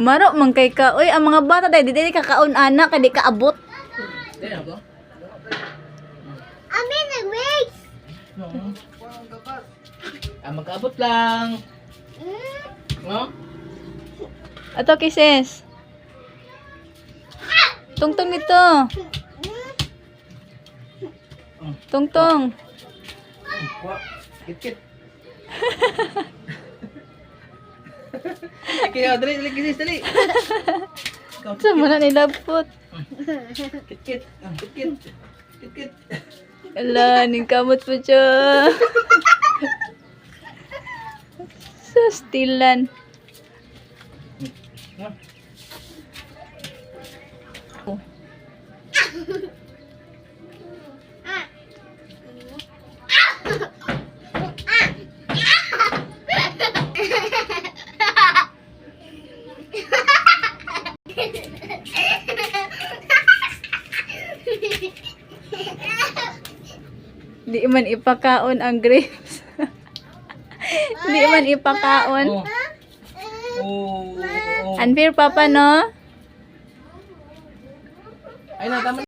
Maro man kay ka. Uy, ang mga bata dahil di kakaon anak, kadi kaabot. Amin, nag-race! Magkaabot lang. No? Ato kisses. Tungtong nito. Tungtong. Kit-kit. Kaya, dali, kisis, dali. Sama na nilabot. Kit-kit. Kit-kit. Kit-kit. Ala, ning kamot po siya. Sustilan. Di man ipakaon ang grapes. Di man ipakaon. Oh. Unfair papa no? Ay na, tama.